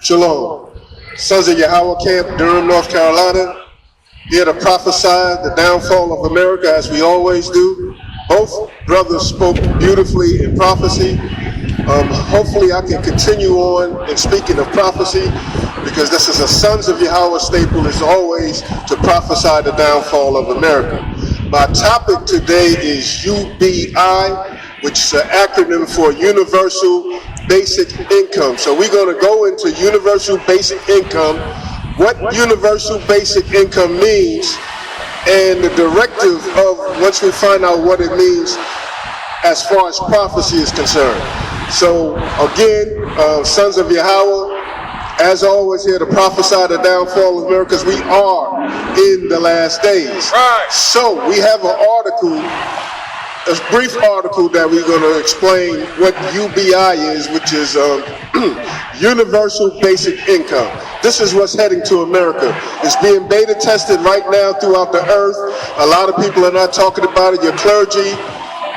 Shalom. Sons of Yahawashi Camp, Durham, North Carolina, here to prophesy the downfall of America as we always do. Both brothers spoke beautifully in prophecy. Hopefully I can continue on in speaking of prophecy, because this is a Sons of Yahweh staple, is always to prophesy the downfall of America. My topic today is UBI, which is an acronym for Universal Basic Income. So we're going to go into Universal Basic Income, what Universal Basic Income means, and the directive of, once we find out what it means as far as prophecy is concerned. So again, Sons of Yahweh, as always, here to prophesy the downfall of America, because we are in the last days. Right. So we have an article, a brief article that we're going to explain what UBI is, which is Universal Basic Income. This is what's heading to America. It's being beta tested right now throughout the earth. A lot of people are not talking about it. Your clergy,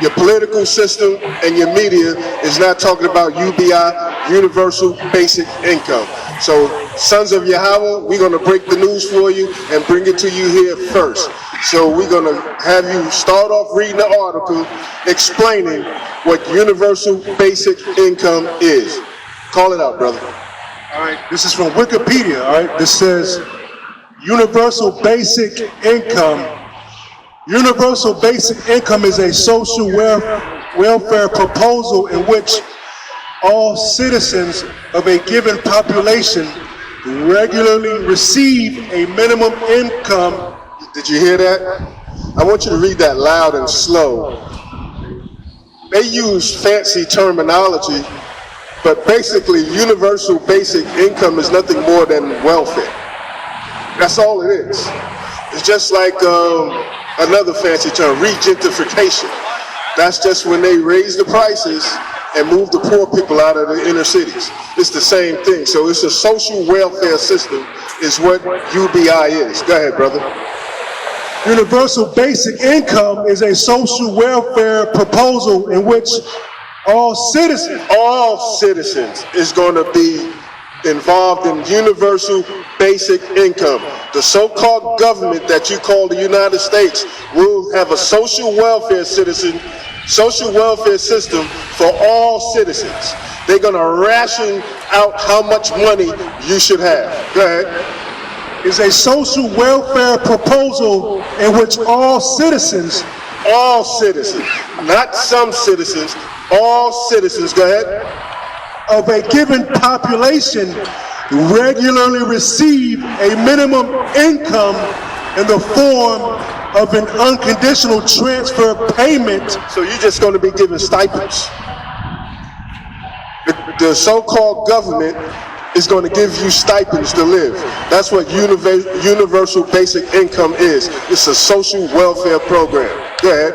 your political system, and your media is not talking about UBI, Universal Basic Income. So, Sons of Yahweh, we're going to break the news for you and bring it to you here first. So we're going to have you start off reading the article explaining what Universal Basic Income is. Call it out, brother. All right, this is from Wikipedia, all right? This says Universal Basic Income. Universal Basic Income is a social welfare proposal in which all citizens of a given population regularly receive a minimum income. Did you hear that? I want you to read that loud and slow. They use fancy terminology, but basically Universal Basic Income is nothing more than welfare. That's all it is. It's just like another fancy term, regentification. That's just when they raise the prices and move the poor people out of the inner cities. It's the same thing. So it's a social welfare system is what UBI is. Go ahead, brother. Universal Basic Income is a social welfare proposal in which all citizens is going to be involved in Universal Basic Income. The so-called government that you call the United States will have a social welfare system for all citizens. They're going to ration out how much money you should have. Go ahead. Is a social welfare proposal in which all citizens, not some citizens, all citizens, go ahead, of a given population regularly receive a minimum income in the form of an unconditional transfer payment. So you're just going to be given stipends. The so-called government is going to give you stipends to live. That's what Universal Basic Income is. It's a social welfare program. Go ahead.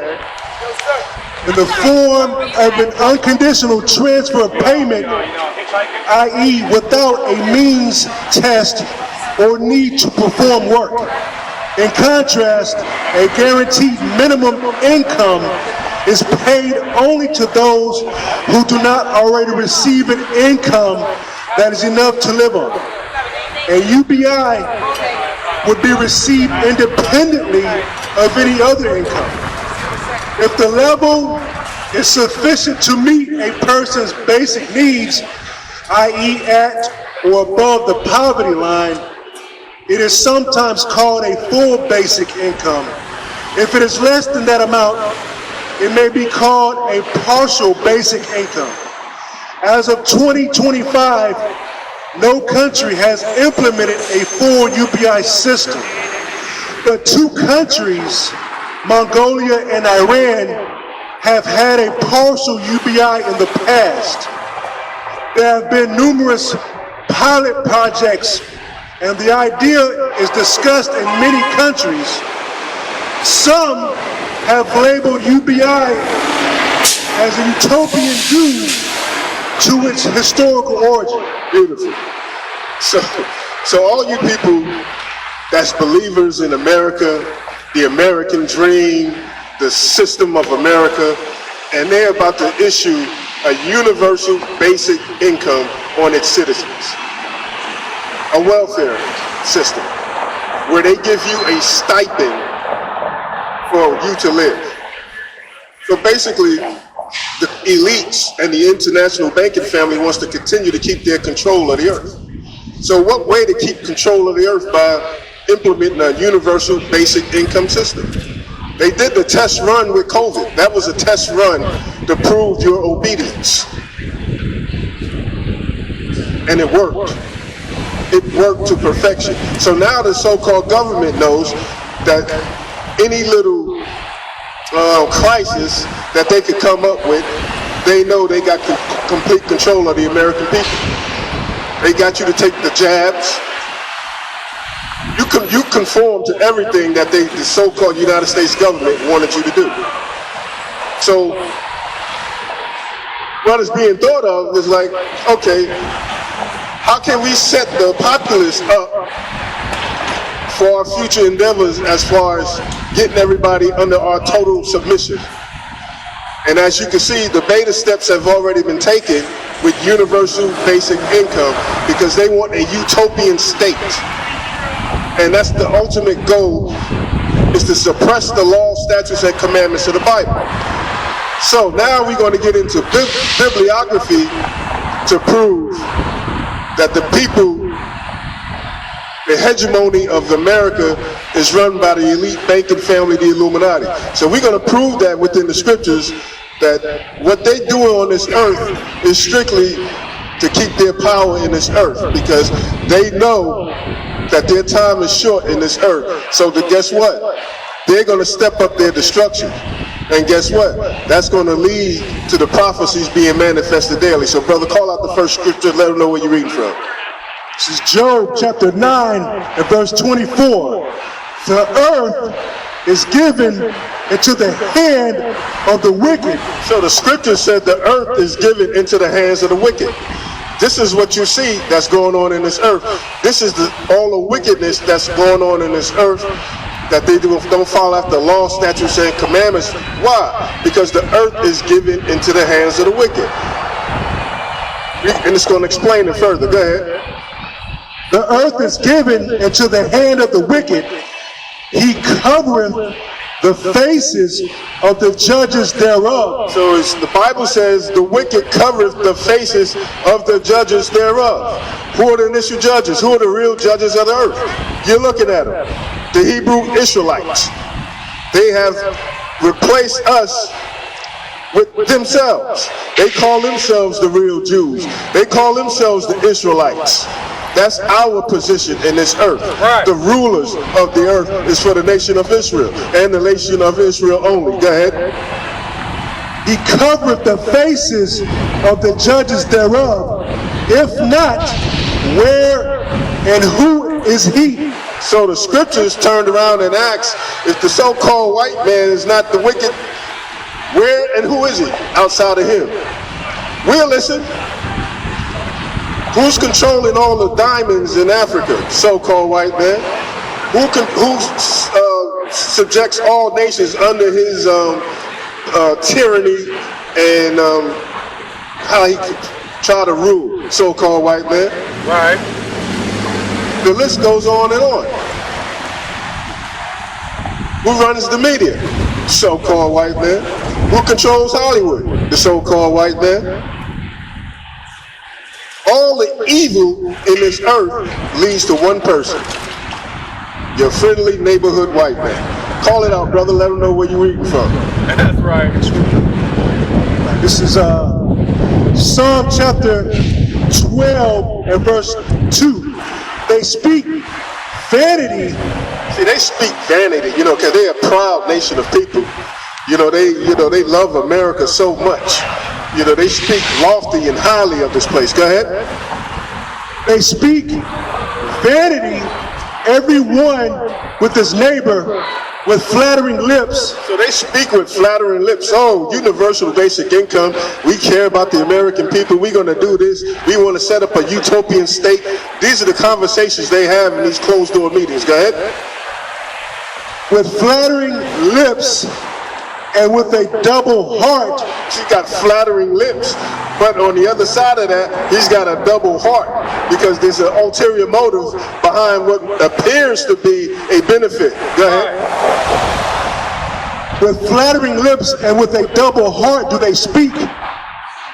In the form of an unconditional transfer payment, i.e. without a means test or need to perform work. In contrast, a guaranteed minimum income is paid only to those who do not already receive an income that is enough to live on. A UBI would be received independently of any other income. If the level is sufficient to meet a person's basic needs, i.e. at or above the poverty line, it is sometimes called a full basic income. If it is less than that amount, it may be called a partial basic income. As of 2025, no country has implemented a full UBI system, but two countries, Mongolia and Iran, have had a partial UBI in the past. There have been numerous pilot projects, and the idea is discussed in many countries. Some have labeled UBI as a utopian due to its historical origin. Beautiful. So all you people that's believers in America, the American dream, the system of America, and they're about to issue a universal basic income on its citizens. a welfare system where they give you a stipend for you to live. So basically, the elites and the international banking family wants to continue to keep their control of the earth. So what way to keep control of the earth? By implementing a universal basic income system. They did the test run with COVID. That was a test run to prove your obedience. And it worked. It worked to perfection. So now the so-called government knows that any little crisis that they could come up with, they know they got complete control of the American people. They got you to take the jabs. You conform to everything that the so-called United States government wanted you to do. So what is being thought of is like, okay, how can we set the populace up for our future endeavors as far as getting everybody under our total submission? And as you can see, the beta steps have already been taken with universal basic income because they want a utopian state. And that's the ultimate goal, is to suppress the law, statutes, and commandments of the Bible. So now we're going to get into bibliography to prove that the people, the hegemony of America is run by the elite banking family, the Illuminati. So we're going to prove that within the scriptures, that what they do on this earth is strictly to keep their power in this earth, because they know that their time is short in this earth. So guess what? They're going to step up their destruction. And guess what? That's going to lead to the prophecies being manifested daily. So brother, call out the first scripture, let them know where you're reading from. This is Job chapter 9 and verse 24. The earth is given into the hand of the wicked. So the scripture said the earth is given into the hands of the wicked. This is what you see that's going on in this earth. This is all the wickedness that's going on in this earth, that they don't follow after law, statutes, and commandments. Why? Because the earth is given into the hands of the wicked. And it's going to explain it further. Go ahead. The earth is given into the hand of the wicked. He covereth the faces of the judges thereof. So the Bible says the wicked covereth the faces of the judges thereof. Who are the initial judges? Who are the real judges of the earth? You're looking at them. The Hebrew Israelites. They have replaced us with themselves. They call themselves the real Jews. They call themselves the Israelites. That's our position in this earth. Right. The rulers of the earth is for the nation of Israel, and the nation of Israel only. Go ahead. He covereth the faces of the judges thereof. If not, where and who is he? So the scriptures turned around and asked, if the so-called white man is not the wicked, where and who is he outside of him? We'll listen. Who's controlling all the diamonds in Africa? So-called white man. Who subjects all nations under his tyranny and how he try to rule? So-called white man. Right. The list goes on and on. Who runs the media? So-called white man. Who controls Hollywood? The so-called white man. All the evil in this earth leads to one person. Your friendly neighborhood white man. Call it out, brother. Let them know where you're reading from. That's right. This is Psalm chapter 12 and verse 2. They speak vanity. See, they speak vanity, because they're a proud nation of people. They love America so much. They speak lofty and highly of this place. Go ahead. They speak vanity, every one with his neighbor, with flattering lips. So they speak with flattering lips. Oh, universal basic income. We care about the American people. We're going to do this. We want to set up a utopian state. These are the conversations they have in these closed-door meetings. Go ahead. With flattering lips and with a double heart. She got flattering lips. But on the other side of that, he's got a double heart because there's an ulterior motive behind what appears to be a benefit. Go ahead. With flattering lips and with a double heart do they speak.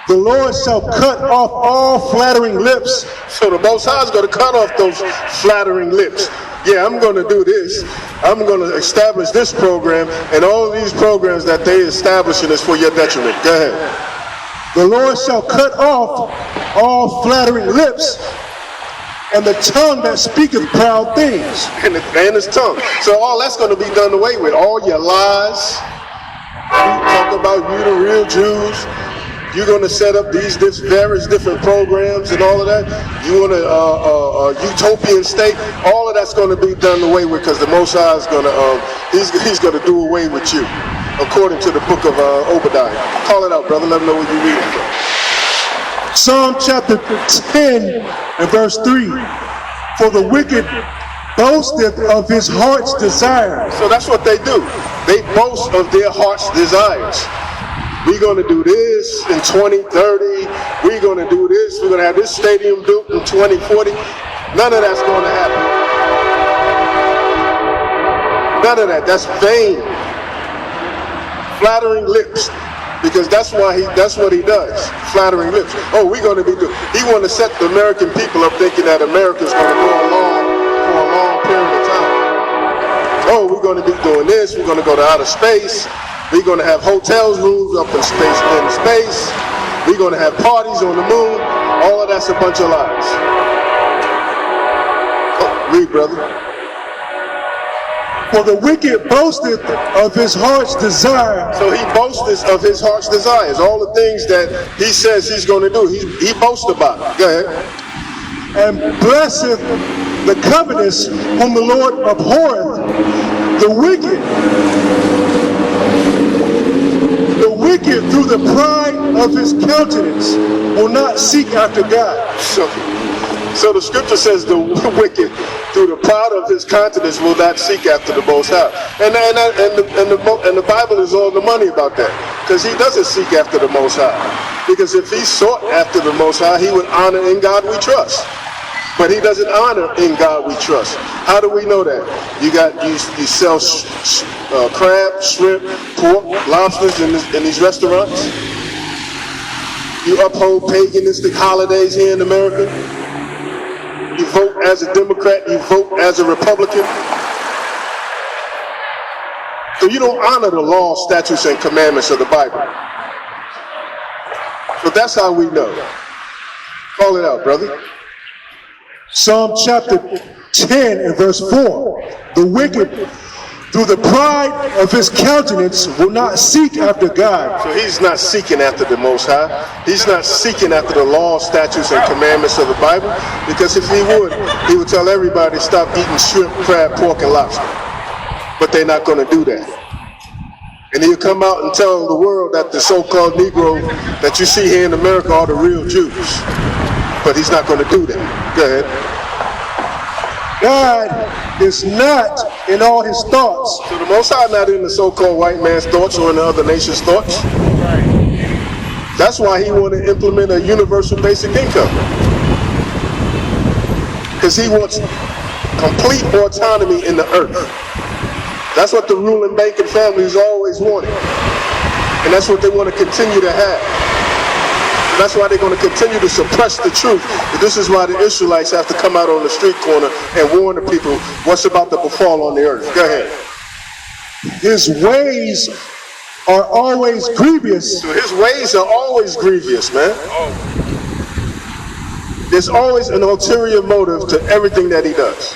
The Lord shall cut off all flattering lips. So the Most High is going to cut off those flattering lips. Yeah, I'm going to do this. I'm going to establish this program, and all of these programs that they establishing is for your detriment. Go ahead. The Lord shall cut off all flattering lips, and the tongue that speaketh proud things. And his tongue. So all that's going to be done away with. All your lies. You talk about you the real Jews. You're going to set up these various different programs and all of that. You want a utopian state. All of that's going to be done away with because the Most High is going to he's going to do away with you, according to the book of Obadiah. Call it out, brother. Let them know what you're reading from. Psalm chapter 10 and verse 3. For the wicked boasteth of his heart's desire. So that's what they do. They boast of their heart's desires. We're going to do this in 2030. We're going to do this. We're going to have this stadium built in 2040. None of that's going to happen. None of that. That's vain. Flattering lips. Because that's what he does. Flattering lips. Oh, we're going to be doing. He want to set the American people up thinking that America's going to go along for a long period of time. Oh, we're going to be doing this. We're going to go to outer space. We're going to have hotels rooms up in space. We're going to have parties on the moon. All of that's a bunch of lies. Oh, read, brother. For the wicked boasteth of his heart's desire. So he boasts of his heart's desires. All the things that he says he's going to do, he boasts about it. Go ahead. And blesseth the covetous whom the Lord abhorreth. The wicked through the pride of his countenance will not seek after God. So the scripture says the wicked through the pride of his countenance will not seek after the Most High. And the Bible is all the money about that. Because he doesn't seek after the Most High. Because if he sought after the Most High, he would honor in God we trust. But he doesn't honor in God we trust. How do we know that? You sell crab, shrimp, pork, lobsters in these restaurants. You uphold paganistic holidays here in America. You vote as a Democrat, you vote as a Republican. So you don't honor the law, statutes, and commandments of the Bible. So that's how we know. Call it out, brother. Psalm chapter 10 and verse 4. The wicked through the pride of his countenance will not seek after God. So he's not seeking after the Most High. He's not seeking after the law, statutes, and commandments of the Bible. Because if he would tell everybody to stop eating shrimp, crab, pork, and lobster. But they're not going to do that. And he'll come out and tell the world that the so-called Negro that you see here in America are the real Jews. But he's not going to do that. Go ahead. God is not in all his thoughts. So the Most High not in the so-called white man's thoughts or in the other nation's thoughts. That's why he want to implement a universal basic income. Because he wants complete autonomy in the earth. That's what the ruling banking families always wanted. And that's what they want to continue to have. That's why they're going to continue to suppress the truth. This is why the Israelites have to come out on the street corner and warn the people what's about to befall on the earth. Go ahead. His ways are always grievous. So his ways are always grievous, man. There's always an ulterior motive to everything that he does.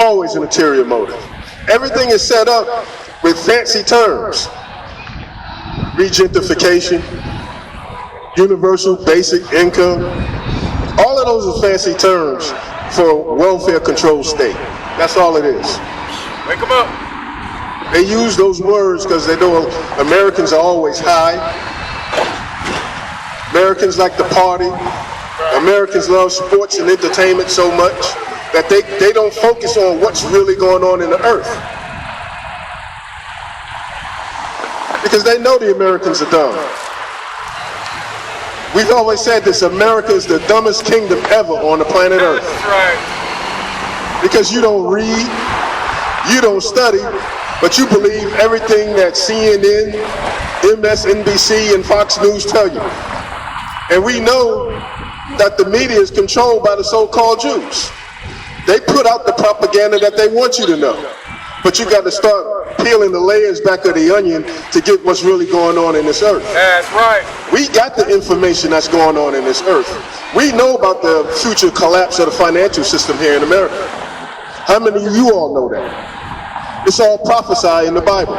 Always an ulterior motive. Everything is set up with fancy terms. Regentification, universal basic income. All of those are fancy terms for a welfare control state. That's all it is. Wake them up. They use those words because they know Americans are always high. Americans like to party. Americans love sports and entertainment so much that they don't focus on what's really going on in the earth. Because they know the Americans are dumb. We've always said this, America is the dumbest kingdom ever on the planet Earth. That's right. Because you don't read, you don't study, but you believe everything that CNN, MSNBC, and Fox News tell you. And we know that the media is controlled by the so-called Jews. They put out the propaganda that they want you to know. But you got to start peeling the layers back of the onion to get what's really going on in this earth. That's right. We got the information that's going on in this earth. We know about the future collapse of the financial system here in America. How many of you all know that? It's all prophesied in the Bible.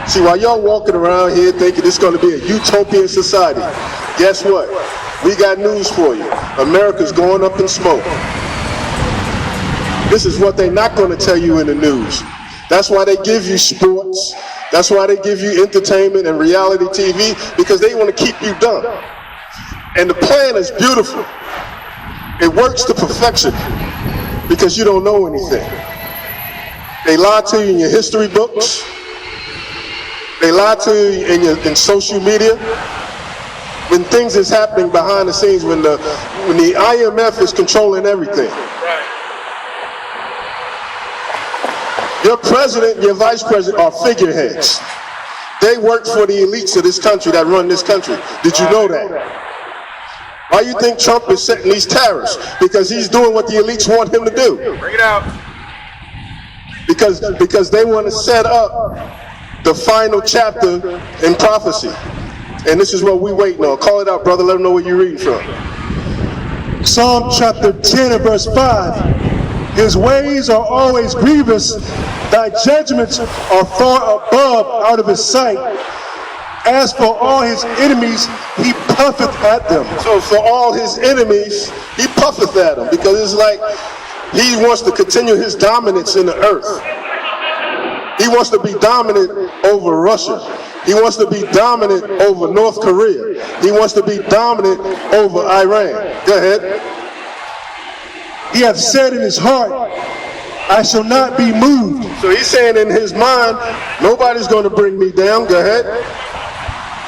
See, while y'all walking around here thinking it's going to be a utopian society, guess what? We got news for you. America's going up in smoke. This is what they're not going to tell you in the news. That's why they give you sports. That's why they give you entertainment and reality TV, because they want to keep you dumb. And the plan is beautiful. It works to perfection because you don't know anything. They lie to you in your history books. They lie to you in social media. When things is happening behind the scenes, when the IMF is controlling everything. Your president, your vice president are figureheads. They work for the elites of this country that run this country. Did you know that? Why you think Trump is setting these tariffs? Because he's doing what the elites want him to do. Bring it out. Because they want to set up the final chapter in prophecy. And this is what we waiting on. Call it out, brother. Let them know where you're reading from. Psalm chapter 10 and verse 5. His ways are always grievous. Thy judgments are far above out of his sight. As for all his enemies, he puffeth at them. So for all his enemies, he puffeth at them, because it's like he wants to continue his dominance in the earth. He wants to be dominant over Russia. He wants to be dominant over North Korea. He wants to be dominant over Iran. Go ahead. He hath said in his heart, I shall not be moved. So he's saying in his mind, nobody's going to bring me down. Go ahead.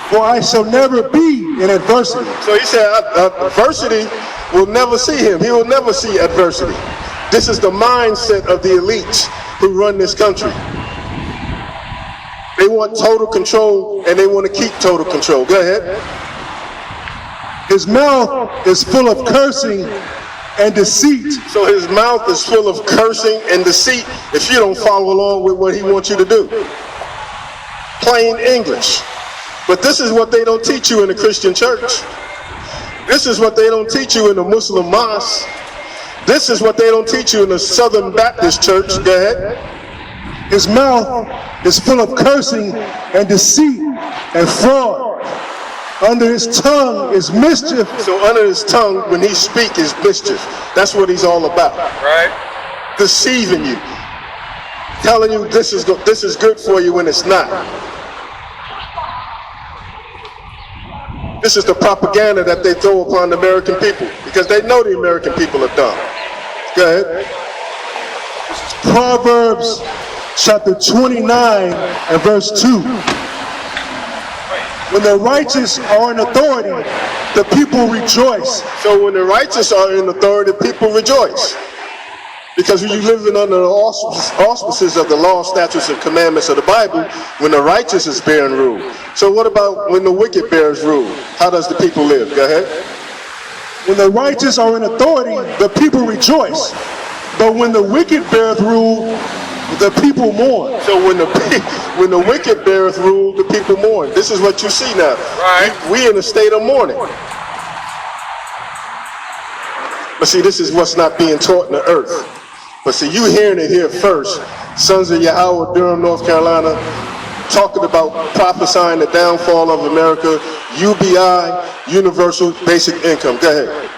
For I shall never be in adversity. So he said adversity will never see him. He will never see adversity. This is the mindset of the elites who run this country. They want total control, and they want to keep total control. Go ahead. His mouth is full of cursing and deceit. So his mouth is full of cursing and deceit if you don't follow along with what he wants you to do. Plain English. But this is what they don't teach you in the Christian church. This is what they don't teach you in the Muslim mosque. This is what they don't teach you in the Southern Baptist church. Go ahead. His mouth is full of cursing and deceit and fraud. Under his tongue is mischief. So under his tongue, when he speaks, is mischief. That's what he's all about. Right. Deceiving you. Telling you this is good for you when it's not. This is the propaganda that they throw upon the American people, because they know the American people are dumb. Go ahead. Proverbs chapter 29 and verse 2. When the righteous are in authority, the people rejoice. So when the righteous are in authority, people rejoice. Because you're living under the auspices of the law, statutes, and commandments of the Bible, when the righteous is bearing rule. So what about when the wicked bears rule? How does the people live? Go ahead. When the righteous are in authority, the people rejoice. But when the wicked beareth rule, the people mourn. So when the wicked beareth rule, the people mourn. This is what you see now. Right. We in a state of mourning. But see, this is what's not being taught in the earth. But see, you hearing it here first. Sons of Yahawashi, Durham, North Carolina, talking about prophesying the downfall of America, UBI, Universal Basic Income. Go ahead.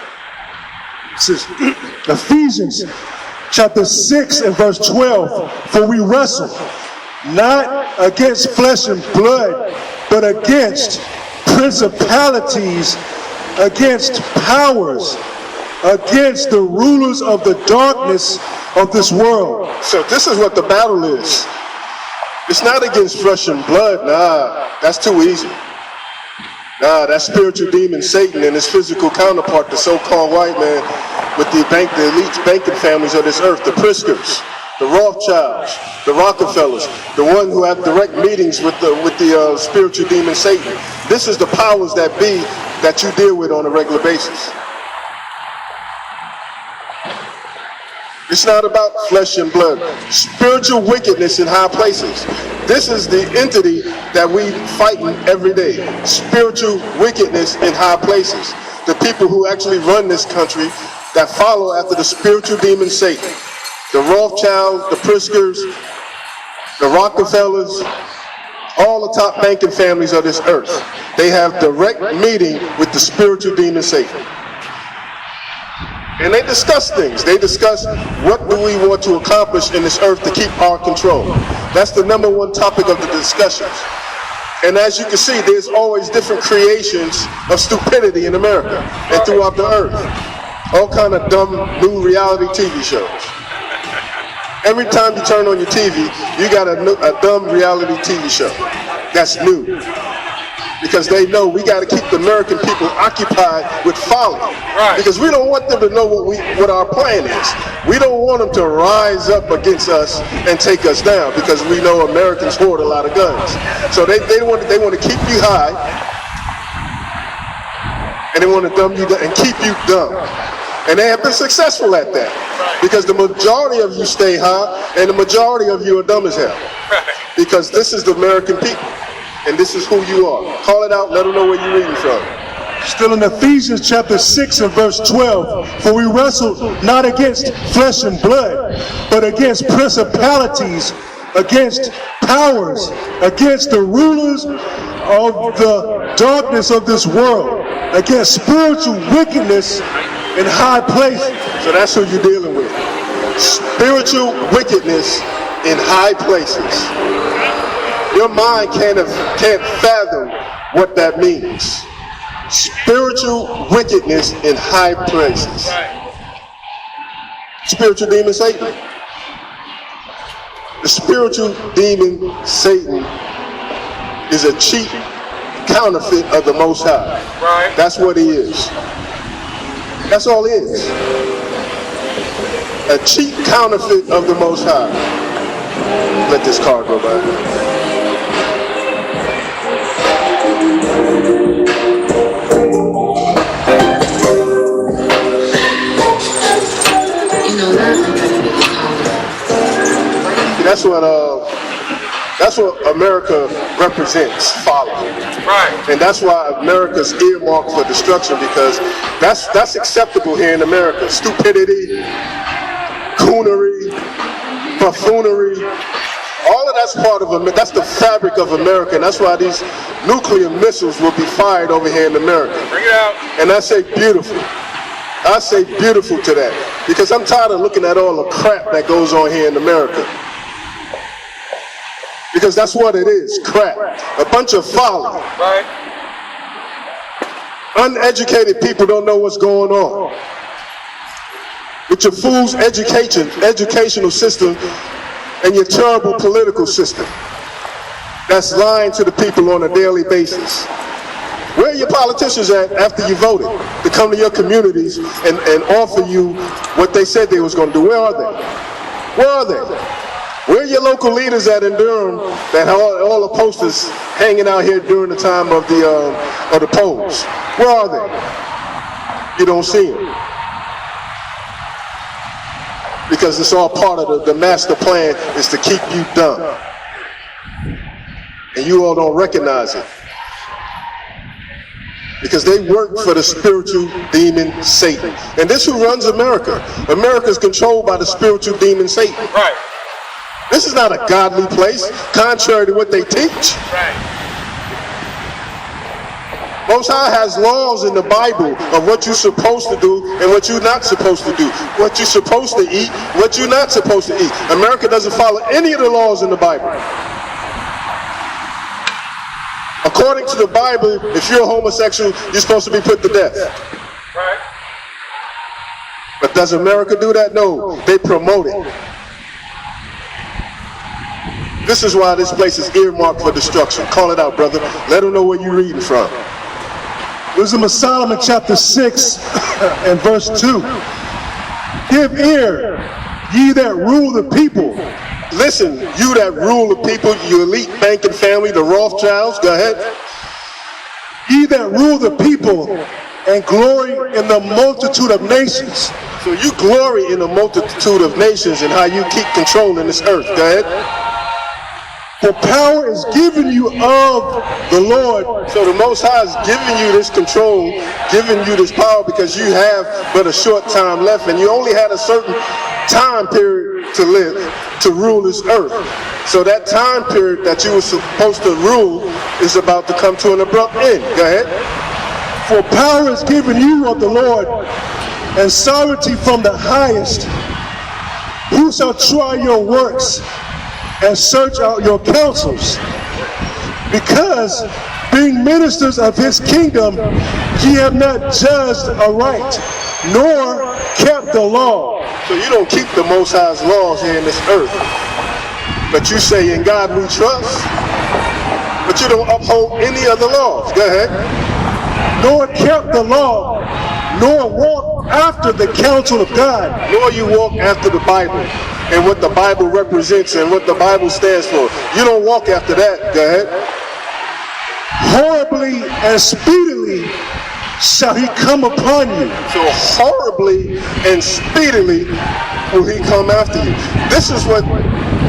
This is Ephesians chapter 6 and verse 12. For we wrestle not against flesh and blood, but against principalities, against powers, against the rulers of the darkness of this world. So this is what the battle is. It's not against flesh and blood. Nah, that's too easy. That spiritual demon Satan and his physical counterpart, the so-called white man with the elite banking families of this earth, the Priskers, the Rothschilds, the Rockefellers, the one who have direct meetings with the spiritual demon Satan. This is the powers that be that you deal with on a regular basis. It's not about flesh and blood. Spiritual wickedness in high places. This is the entity that we fighting every day. Spiritual wickedness in high places. The people who actually run this country that follow after the spiritual demon Satan. The Rothschilds, the Priskers, the Rockefellers, all the top banking families of this earth. They have direct meeting with the spiritual demon Satan. And they discuss things. They discuss what do we want to accomplish in this earth to keep our control. That's the number one topic of the discussions. And as you can see, there's always different creations of stupidity in America and throughout the earth. All kind of dumb new reality TV shows. Every time you turn on your TV, you got a dumb reality TV show that's new. Because they know we got to keep the American people occupied with folly. Right. Because we don't want them to know what our plan is. We don't want them to rise up against us and take us down, because we know Americans hoard a lot of guns. So they want to keep you high, and they want to dumb you down and keep you dumb. And they have been successful at that, because the majority of you stay high and the majority of you are dumb as hell. Because this is the American people. And this is who you are. Call it out, let them know where you're reading from. Still in Ephesians chapter 6 and verse 12. For we wrestle not against flesh and blood, but against principalities, against powers, against the rulers of the darkness of this world, against spiritual wickedness in high places. So that's who you're dealing with. Spiritual wickedness in high places. Your mind can't fathom what that means. Spiritual wickedness in high places. Spiritual demon Satan. The spiritual demon Satan is a cheap counterfeit of the Most High. That's what he is. That's all he is. A cheap counterfeit of the Most High. Let this car go by. That's what America represents, folly. Right. And that's why America's earmarked for destruction, because that's acceptable here in America. Stupidity, coonery, buffoonery, all of that's part of America. That's the fabric of America, and that's why these nuclear missiles will be fired over here in America. Bring it out. And I say beautiful. I say beautiful to that, because I'm tired of looking at all the crap that goes on here in America. Because that's what it is, crap. A bunch of folly. Right. Uneducated people don't know what's going on. With your fool's educational system and your terrible political system that's lying to the people on a daily basis. Where are your politicians at after you voted to come to your communities and offer you what they said they was going to do? Where are they? Where are they? Where are your local leaders at in Durham that have all the posters hanging out here during the time of the polls? Where are they? You don't see them. Because it's all part of the master plan is to keep you dumb. And you all don't recognize it. Because they work for the spiritual demon Satan. And this who runs America. America is controlled by the spiritual demon Satan. Right. This is not a godly place, contrary to what they teach. Right. Most High has laws in the Bible of what you're supposed to do and what you're not supposed to do. What you're supposed to eat, what you're not supposed to eat. America doesn't follow any of the laws in the Bible. According to the Bible, if you're a homosexual, you're supposed to be put to death. Right. But does America do that? No, they promote it. This is why this place is earmarked for destruction. Call it out, brother. Let them know where you're reading from. Wisdom of Solomon chapter 6 and verse 2. Give ear, ye that rule the people. Listen, you that rule the people, you elite banking family, the Rothschilds, go ahead. Ye that rule the people and glory in the multitude of nations. So you glory in the multitude of nations and how you keep controlling this earth, go ahead. For power is given you of the Lord. So the Most High is giving you this control, giving you this power because you have but a short time left and you only had a certain time period to live, to rule this earth. So that time period that you were supposed to rule is about to come to an abrupt end. Go ahead. For power is given you of the Lord, and sovereignty from the highest. Who shall try your works and search out your counsels? Because being ministers of his kingdom, ye have not judged aright, nor kept the law. So you don't keep the Most High's laws here in this earth. But you say, in God we trust, but you don't uphold any other laws. Go ahead. Nor kept the law, nor walked after the counsel of God. Nor you walk after the Bible and what the Bible represents and what the Bible stands for. You don't walk after that. Go ahead. Horribly and speedily shall he come upon you. So horribly and speedily will he come after you. This is what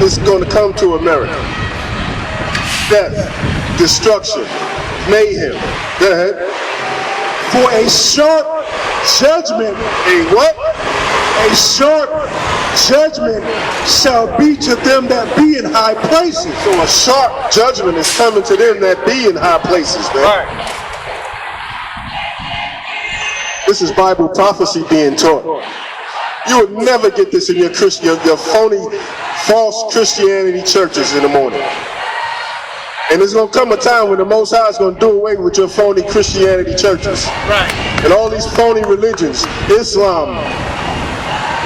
is going to come to America. Death, destruction, mayhem. Go ahead. For a sharp judgment, A what? a sharp judgment shall be to them that be in high places. So a sharp judgment is coming to them that be in high places, man. Right. This is Bible prophecy being taught. You would never get this in your phony, false Christianity churches in the morning. And there's going to come a time when the Most High is going to do away with your phony Christianity churches. Right. And all these phony religions, Islam,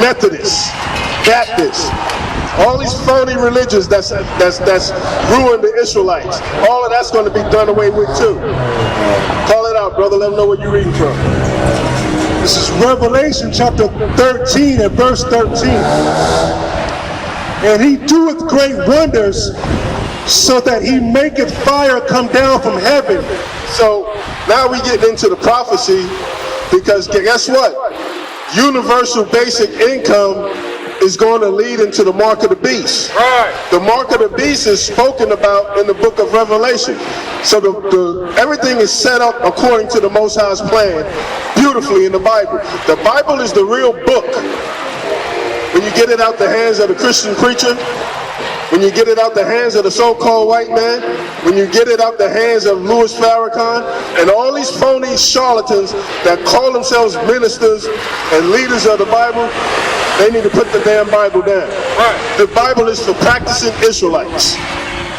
Methodists, Baptists, all these phony religions that's ruined the Israelites. All of that's going to be done away with too. Call it out, brother. Let them know what you're reading from. This is Revelation chapter 13 and verse 13. And he doeth great wonders, so that he maketh fire come down from heaven. So now we get into the prophecy because guess what? Universal basic income is going to lead into the mark of the beast. Right. The mark of the beast is spoken about in the book of Revelation. So everything is set up according to the Most High's plan beautifully in the Bible. The Bible is the real book. When you get it out the hands of the Christian preacher, when you get it out the hands of the so-called white man, when you get it out the hands of Louis Farrakhan, and all these phony charlatans that call themselves ministers and leaders of the Bible, they need to put the damn Bible down. Right. The Bible is for practicing Israelites,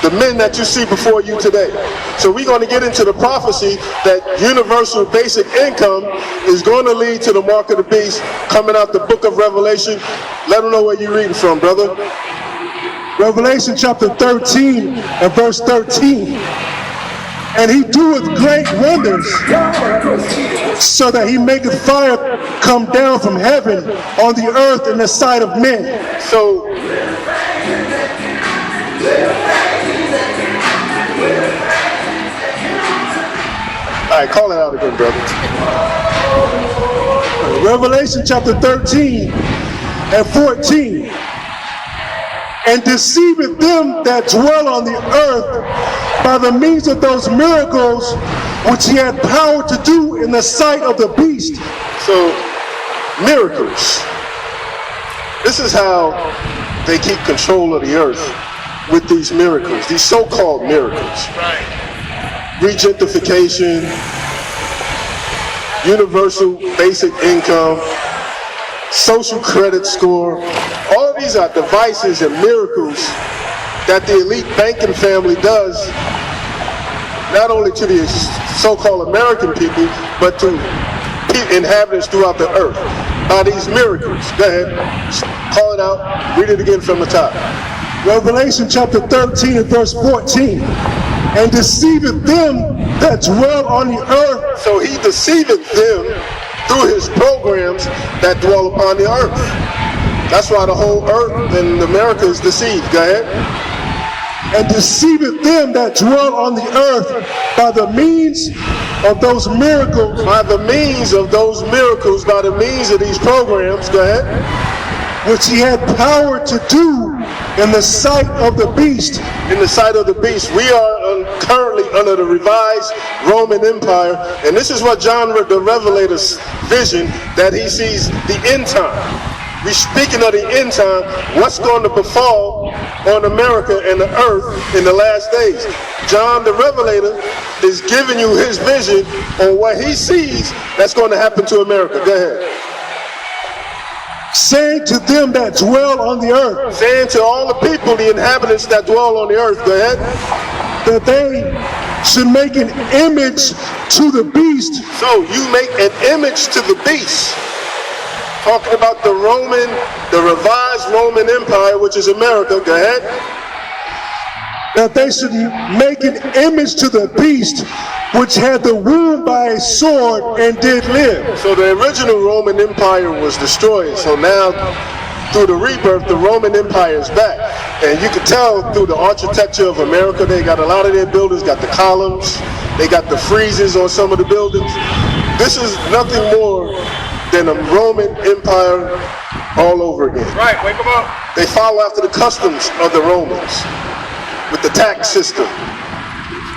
the men that you see before you today. So we're going to get into the prophecy that universal basic income is going to lead to the mark of the beast coming out the book of Revelation. Let them know where you're reading from, brother. Revelation chapter 13 and verse 13. And he doeth great wonders, so that he maketh fire come down from heaven on the earth in the sight of men. So all right, call it out again, brother. Revelation chapter 13 and 14. And deceiveth them that dwell on the earth by the means of those miracles which he had power to do in the sight of the beast. So, miracles. This is how they keep control of the earth with these miracles, these so-called miracles. Right. Regentification, universal basic income, social credit score. All of these are devices and miracles that the elite banking family does, not only to the so-called American people, but to inhabitants throughout the earth by these miracles. Go ahead, call it out, read it again from the top. Revelation chapter 13 and verse 14. and deceiveth them that dwell on the earth. So he deceiveth them through his programs that dwell upon the earth. That's why the whole earth and America is deceived. Go ahead. And deceiveth them that dwell on the earth by the means of those miracles. By the means of those miracles, by the means of these programs, go ahead, which he had power to do in the sight of the beast. In the sight of the beast. We are currently under the revised Roman Empire, and this is what John the Revelator's vision, that he sees the end time. We're speaking of the end time, what's going to befall on America and the earth in the last days. John the Revelator is giving you his vision on what he sees that's going to happen to America. Go ahead. Saying to them that dwell on the earth. Saying to all the people, the inhabitants that dwell on the earth, go ahead. That they should make an image to the beast. So you make an image to the beast. Talking about the revised Roman Empire, which is America. Go ahead. That they should make an image to the beast, which had the wound by a sword and did live. So the original Roman Empire was destroyed. So now, through the rebirth, the Roman Empire is back. And you can tell through the architecture of America, they got a lot of their buildings, got the columns, they got the friezes on some of the buildings. This is nothing more than a Roman Empire all over again. Right, wake them up. They follow after the customs of the Romans with the tax system,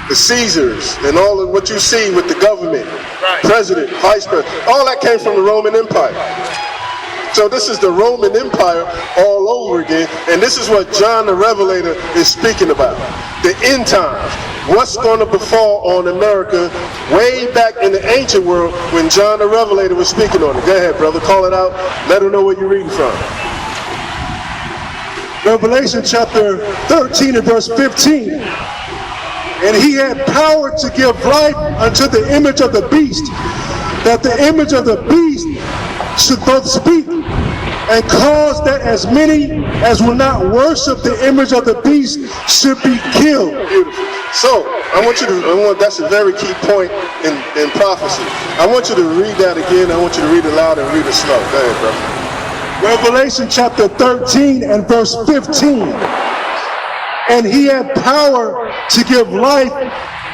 the Caesars, and all of what you see with the government, president, vice president, all that came from the Roman Empire. So this is the Roman Empire all over again, and this is what John the Revelator is speaking about. The end times. What's going to befall on America way back in the ancient world when John the Revelator was speaking on it. Go ahead, brother, call it out. Let them know what you're reading from. Revelation chapter 13 and verse 15. And he had power to give life unto the image of the beast, that the image of the beast should both speak and cause that as many as will not worship the image of the beast should be killed. Beautiful. So, that's a very key point in prophecy. I want you to read that again. I want you to read it loud and read it slow. Go ahead, brother. Revelation chapter 13 and verse 15. And he had power to give life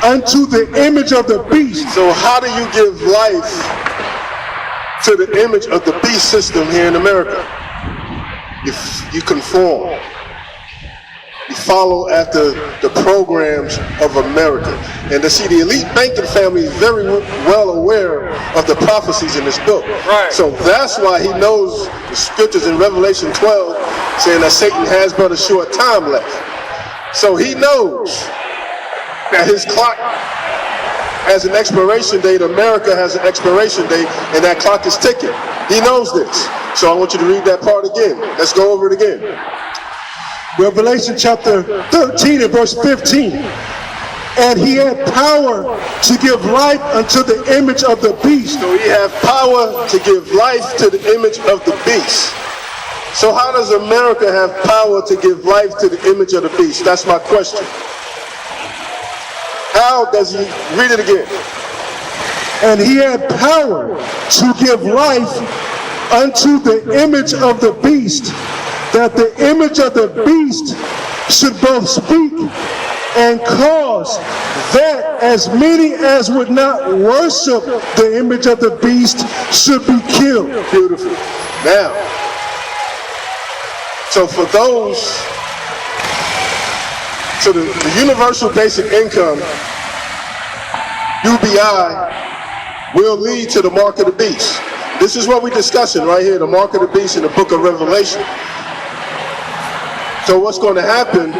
unto the image of the beast. So how do you give life to the image of the beast system here in America? You conform. You follow after the programs of America. And to see the elite banking family is very well aware of the prophecies in this book. Right. So that's why he knows the scriptures in Revelation 12 saying that Satan has but a short time left. So he knows that his clock has an expiration date, America has an expiration date, and that clock is ticking. He knows this. So I want you to read that part again. Let's go over it again. Revelation chapter 13 and verse 15. And he had power to give life unto the image of the beast. So he had power to give life to the image of the beast. So how does America have power to give life to the image of the beast? That's my question. How does he? Read it again. And he had power to give life unto the image of the beast, that the image of the beast should both speak and cause that as many as would not worship the image of the beast should be killed. Beautiful. Now, so for those, so the universal basic income, UBI, will lead to the mark of the beast. This is what we're discussing right here, the mark of the beast in the book of Revelation. So what's going to happen,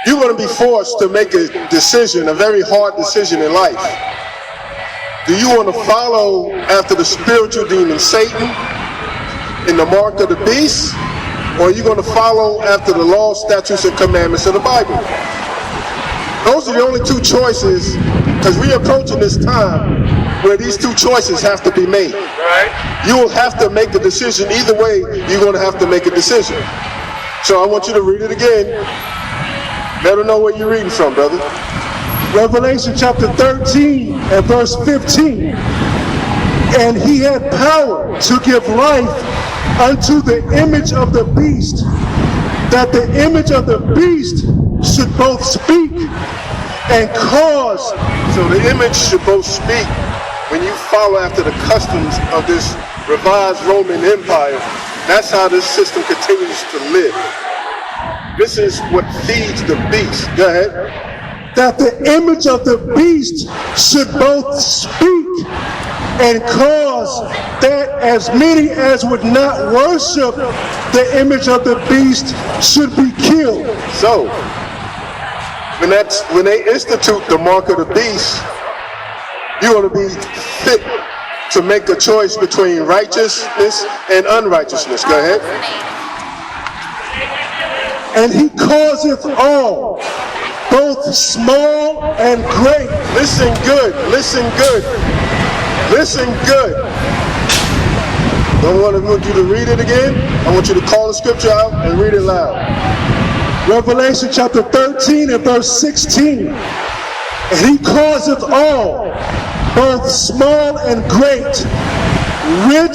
you're going to be forced to make a decision, a very hard decision in life. Do you want to follow after the spiritual demon Satan in the mark of the beast? Or are you going to follow after the law, statutes, and commandments of the Bible? Those are the only two choices, because we're approaching this time where these two choices have to be made. Right. You will have to make a decision. Either way, you're going to have to make a decision. So I want you to read it again. Let them know where you're reading from, brother. Revelation chapter 13 and verse 15. And he had power to give life unto the image of the beast, that the image of the beast should both speak and cause. So the image should both speak. When you follow after the customs of this revised Roman Empire, that's how this system continues to live. This is what feeds the beast. Go ahead. That the image of the beast should both speak and cause that as many as would not worship the image of the beast should be killed. So, when they institute the mark of the beast, you ought to be fit to make a choice between righteousness and unrighteousness. Go ahead. And he causeth all, both small and great. Listen good, listen good, listen good. Don't want you to read it again. I want you to call the scripture out and read it loud. Revelation chapter 13 and verse 16. And he causeth all, both small and great, rich